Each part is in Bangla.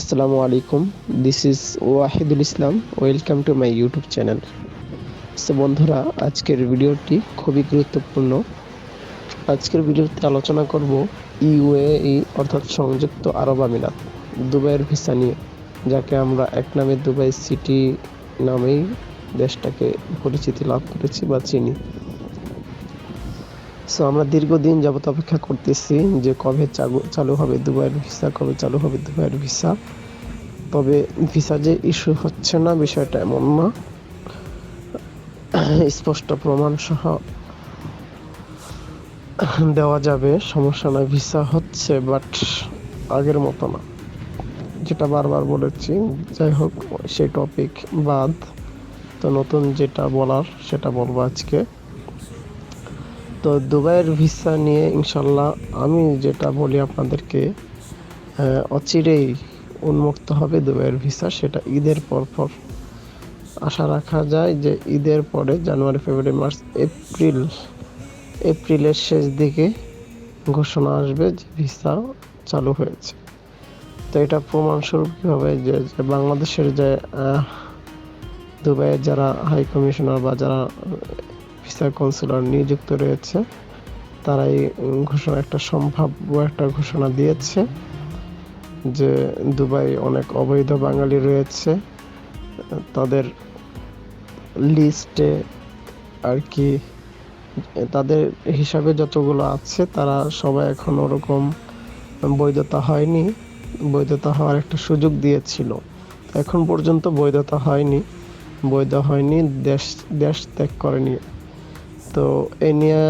আসসালামু আলাইকুম, this is Wahidul Islam. Welcome to my YouTube channel. So বন্ধুরা, আজকের ভিডিওটি খুবই গুরুত্বপূর্ণ। আজকের ভিডিওতে আলোচনা করব ইউএই অর্থাৎ সংযুক্ত আরব আমিরাত দুবাইয়ের ভিসা নিয়ে, যাকে আমরা এক নামে দুবাই সিটি নামেই দেশটাকে পরিচিতি লাভ করেছি বা চিনি। সো আমরা দীর্ঘদিন যাবত অপেক্ষা করতেছি যে কবে চালু হবে দুবাইয়ের ভিসা, কবে চালু হবে দুবাইয়ের ভিসা। তবে ভিসা যে ইস্যু হচ্ছে না বিষয়টা এমন না, স্পষ্ট প্রমাণ সহ দেওয়া যাবে, সমস্যা নয়। ভিসা হচ্ছে, বাট আগের মতো না, যেটা বারবার বলেছি। যাই হোক, সেই টপিক বাদ। তো নতুন যেটা বলার সেটা বলবো আজকে। তো দুবাইয়ের ভিসা নিয়ে ইনশাল্লাহ আমি যেটা বলি আপনাদেরকে, অচিরেই উন্মুক্ত হবে দুবাইয়ের ভিসা। সেটা ঈদের পর আশা রাখা যায় যে ঈদের পরে জানুয়ারি, ফেব্রুয়ারি, মার্চ, এপ্রিলের শেষ দিকে ঘোষণা আসবে যে ভিসা চালু হয়েছে। তো এটা প্রমাণস্বরূপ কী হবে, যে বাংলাদেশের যে দুবাইয়ের যারা হাই কমিশনার বা যারা ভিসা কাউন্সিলর নিযুক্ত রয়েছে, তারাই ঘোষণা একটা সম্ভাব্য একটা ঘোষণা দিয়েছে যে দুবাই অনেক অবৈধ বাঙালি রয়েছে, তাদের লিস্টে আর কি, তাদের হিসাবে যতগুলো আছে তারা সবাই এখন ওরকম বৈধতা হয়নি। বৈধতা হওয়ার একটা সুযোগ দিয়েছিল, এখন পর্যন্ত বৈধতা হয়নি, বৈধ হয়নি, দেশ ত্যাগ করেনি। তো এ নিয়ে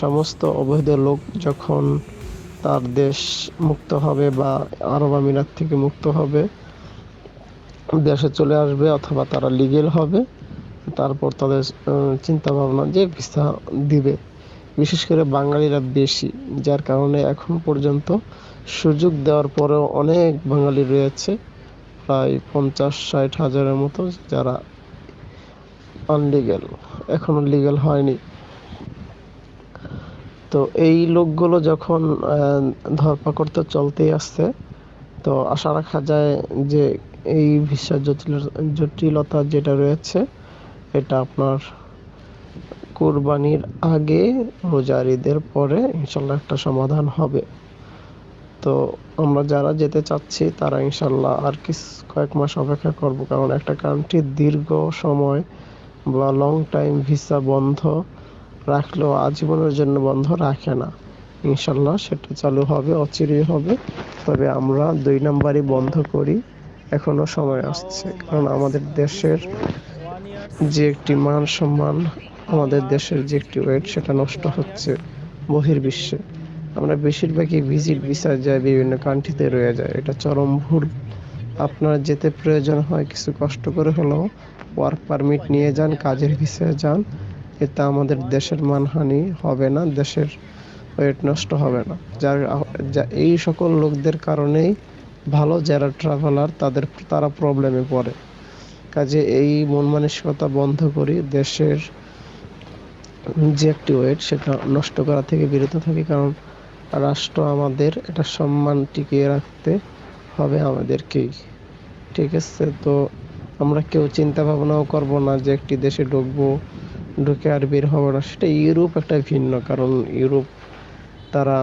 সমস্ত অবৈধ লোক যখন তার দেশ মুক্ত হবে বা আরব আমিরাত থেকে মুক্ত হবে, দেশে চলে আসবে অথবা তারা লিগেল হবে, তারপর তাদের চিন্তা ভাবনা যে ভিসা দিবে। বিশেষ করে বাঙালিরা বেশি, যার কারণে এখন পর্যন্ত সুযোগ দেওয়ার পরেও অনেক বাঙালি রয়েছে, প্রায় 50-60 হাজারের মতো, যারা আনলিগেল, এখনো লিগেল হয়নি। তো এই লোকগুলো যখন ধরপাকড় তো চলতেই আসছে, তো আশা রাখা যায় যে এই ভিসা জটিলতা যেটা রয়েছে, এটা আপনার কুরবানির আগে, রোজার ঈদের পরে ইনশাল্লাহ একটা সমাধান হবে। তো আমরা যারা যেতে চাচ্ছি তারা ইনশাল্লাহ আর কয়েক মাস অপেক্ষা করব, কারণ একটা কান্ট্রি দীর্ঘ সময় বা লং টাইম ভিসা বন্ধ রাখলেও আজীবনের জন্য বন্ধ রাখে না। ইনশাল্লাহ সেটা চালু হবে, অচিরেই হবে। তবে আমরা 2 নাম্বারই বন্ধ করি, এখনো সময় আসছে। কারণ আমাদের দেশের যে একটি মান সম্মান, আমাদের দেশের যে একটি ওয়েট, সেটা নষ্ট হচ্ছে বহির্বিশ্বে। আমরা বেশিরভাগই ভিজিট ভিসা যায়, বিভিন্ন কান্ট্রিতে রয়ে যায়, এটা চরম ভুল। আপনার যেতে প্রয়োজন হয় কিছু কষ্ট করে হলেও ওয়ার্ক পারমিট নিয়ে যান, কাজের ভিসায় যান, এতে আমাদের দেশের মানহানি হবে না, দেশের ওয়েট নষ্ট হবে না। এই সকল লোকদের কারণেই ভালো যারা ট্রাভেলার তারা প্রবলেমে পড়ে। কাজে এই মন মানসিকতা বন্ধ করি, দেশের যে একটি ওয়েট সেটা নষ্ট করা থেকে বিরত থাকি। কারণ রাষ্ট্র আমাদের, এটা সম্মান টিকিয়ে রাখতে হবে আমাদেরকেই, ঠিক আছে? তো আমরা কেউ চিন্তা ভাবনাও করব না যে একটি দেশে ঢুকে আর বের হবে না। সেটা ইউরোপ একটা ভিন্ন, কারণ ইউরোপ তারা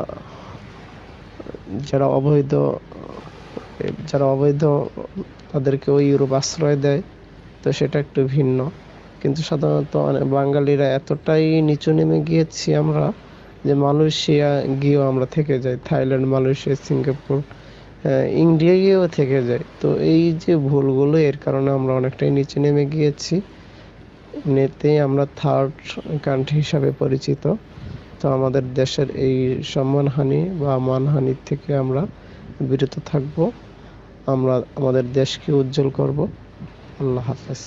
যারা অবৈধ তাদেরকে ওই ইউরোপ আশ্রয় দেয়, তো সেটা একটু ভিন্ন। কিন্তু সাধারণত বাঙালিরা এতটাই নিচু নেমে গিয়েছি আমরা, যে মালয়েশিয়া গিয়েও আমরা থেকে যাই, থাইল্যান্ড, মালয়েশিয়া, সিঙ্গাপুর, ইন্ডিয়া গিয়েও থেকে যাই। তো এই যে ভুলগুলো, এর কারণে আমরা অনেকটাই নিচে নেমে গিয়েছি, এমনিতেই আমরা থার্ড কান্ট্রি হিসাবে পরিচিত। তো আমাদের দেশের এই সম্মানহানি বা মানহানির থেকে আমরা বিরত থাকব, আমরা আমাদের দেশকে উজ্জ্বল করব। আল্লাহ হাফেজ।